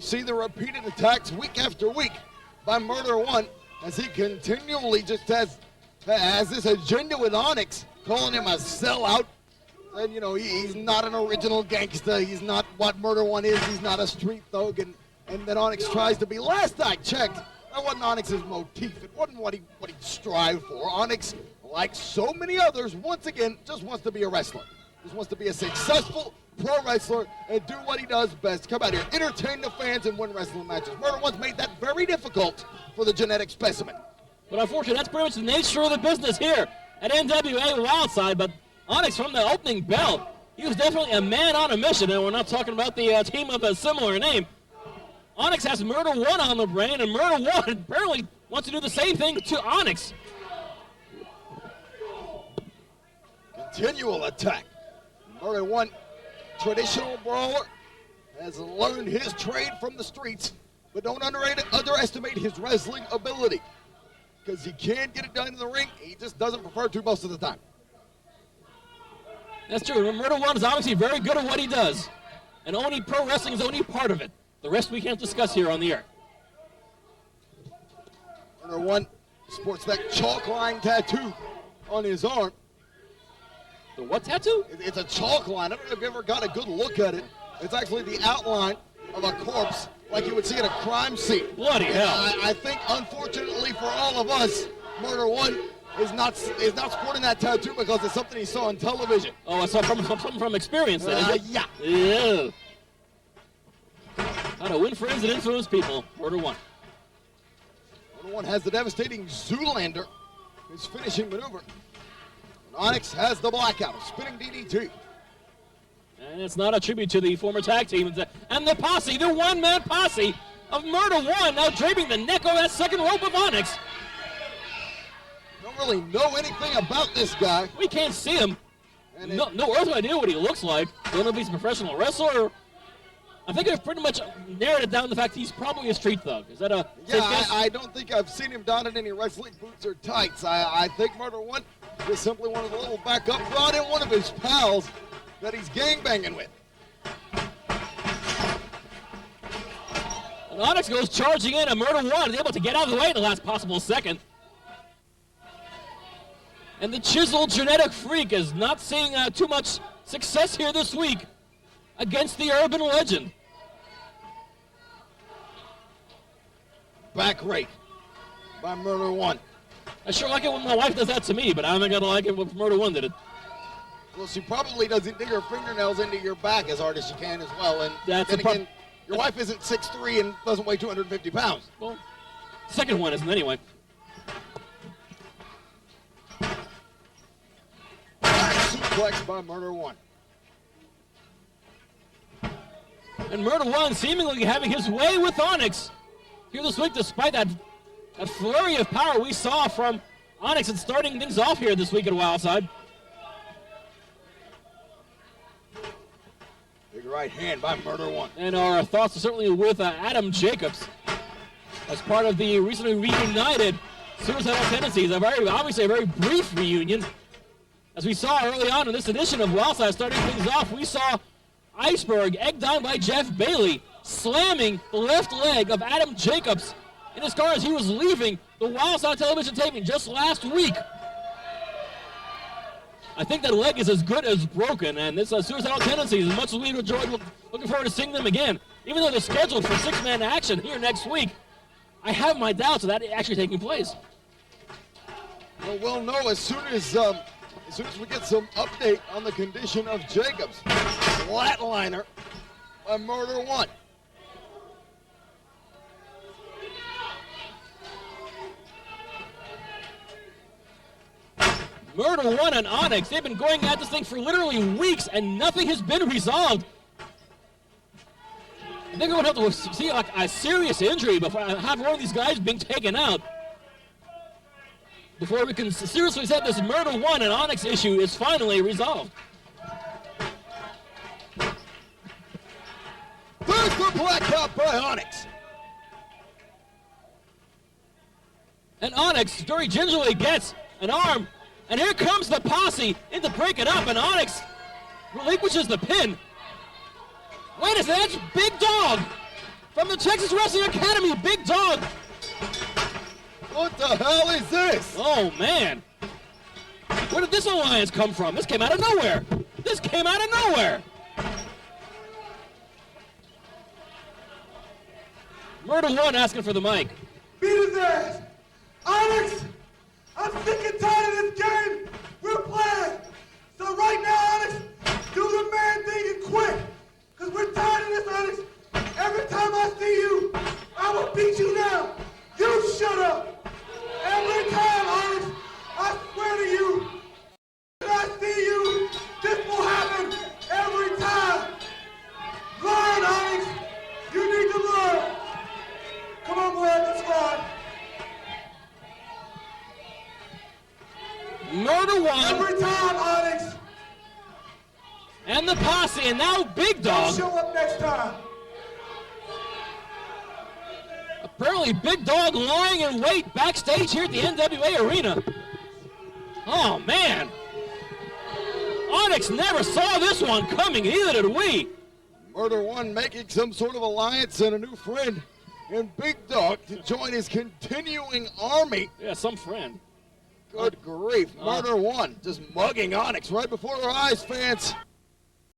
We see the repeated attacks week after week by Murder One as he continually just has this agenda with Onyx, calling him a sellout. And, you know, he's not an original gangster. He's not what Murder One is. He's not a street thug. And then Onyx tries to be. Last I checked, that wasn't Onyx's motif. It wasn't what he strived for. Onyx, like so many others, once again, just wants to be a wrestler. Just wants to be a successful pro wrestler and do what he does best. Come out here, entertain the fans, and win wrestling matches. Murder One's made that very difficult for the genetic specimen. But unfortunately, that's pretty much the nature of the business here at NWA Wildside. But Onyx, from the opening bell, he was definitely a man on a mission, and we're not talking about the team of a similar name. Onyx has Murder One on the brain, and Murder One apparently wants to do the same thing to Onyx. Continual attack. Murder One, traditional brawler, has learned his trade from the streets, but don't underestimate his wrestling ability, because he can get it done in the ring. He just doesn't prefer to most of the time. That's true. Murder One is obviously very good at what he does, and only pro wrestling is only part of it. The rest we can't discuss here on the air. Murder One sports that chalk line tattoo on his arm. The what tattoo? It's a chalk line. I don't know if you ever got a good look at it. It's actually the outline of a corpse, like you would see at a crime scene. Bloody hell. I think, unfortunately for all of us, Murder One is not sporting that tattoo because it's something he saw on television. Oh, it's something from experience then, is it? Yeah. Yeah. How to win friends and influence people. Murder One. Murder One has the devastating Zoolander, his finishing maneuver. And Onyx has the blackout, a spinning DDT. And it's not a tribute to the former tag team. And the posse, the one-man posse of Murder One, now draping the neck of that second rope of Onyx. Don't really know anything about this guy. We can't see him. And no earthly idea what he looks like. Don't know if he's a professional wrestler. I think I've pretty much narrowed it down to the fact he's probably a street thug. Is that a safe guess? I don't think I've seen him donning any wrestling boots or tights. I think Murder One is simply one of the little backup, brought in one of his pals that he's gangbanging with. And Onyx goes charging in, and Murder One is able to get out of the way in the last possible second. And the chiseled genetic freak is not seeing too much success here this week against the urban legend. Back rake by Murder One. I sure like it when my wife does that to me, but I'm not going to like it when Murder One did it. Well, she probably doesn't dig her fingernails into your back as hard as she can as well. And That's then again, your wife isn't 6'3" and doesn't weigh 250 pounds. Well, second one isn't anyway. Suplex by Murder One. And Murder One seemingly having his way with Onyx here this week, despite that flurry of power we saw from Onyx and starting things off here this week at Wildside. Big right hand by Murder One. And our thoughts are certainly with Adam Jacobs as part of the recently reunited Suicidal Tendencies. Obviously a very brief reunion. As we saw early on in this edition of Wildside, starting things off, we saw Iceberg egged on by Jeff Bailey, slamming the left leg of Adam Jacobs in his car as he was leaving the Wildside television taping just last week. I think that leg is as good as broken, and this Suicidal Tendencies, as much as we enjoyed, looking forward to seeing them again. Even though they're scheduled for six-man action here next week, I have my doubts of that actually taking place. Well, we'll know as soon as we get some update on the condition of Jacobs. Flatliner by Murder One. Murder One and Onyx, they've been going at this thing for literally weeks and nothing has been resolved. I think we're going to have to see like a serious injury before I have one of these guys being taken out, before we can seriously say this Murder One and Onyx issue is finally resolved. There's the blackout by Onyx. And Onyx very gingerly gets an arm, and here comes the posse in to break it up, and Onyx relinquishes the pin. Wait a second, that's Big Dog from the Texas Wrestling Academy, Big Dog. What the hell is this? Oh, man. Where did this alliance come from? This came out of nowhere. This came out of nowhere. Murder One asking for the mic. Beat his ass. Onyx, I'm sick and tired of this game we're playing. So right now, Onyx, do the man thing and quit. Because we're tired of this, Onyx. Every time I see you, I will beat you now. You shut up. Every time, Onyx, I swear to you, when I see you, this will happen every time. Learn, Onyx. You need to learn. Come on, boy, let's run. Murder One. Every time, Onyx. And the posse, and now Big Don't Dog. show up next time. Apparently, Big Dog lying in wait backstage here at the NWA Arena. Oh, man. Onyx never saw this one coming, neither did we. Murder One making some sort of alliance and a new friend in Big Dog to join his continuing army. Yeah, some friend. Good grief. Murder One just mugging Onyx right before our eyes, fans.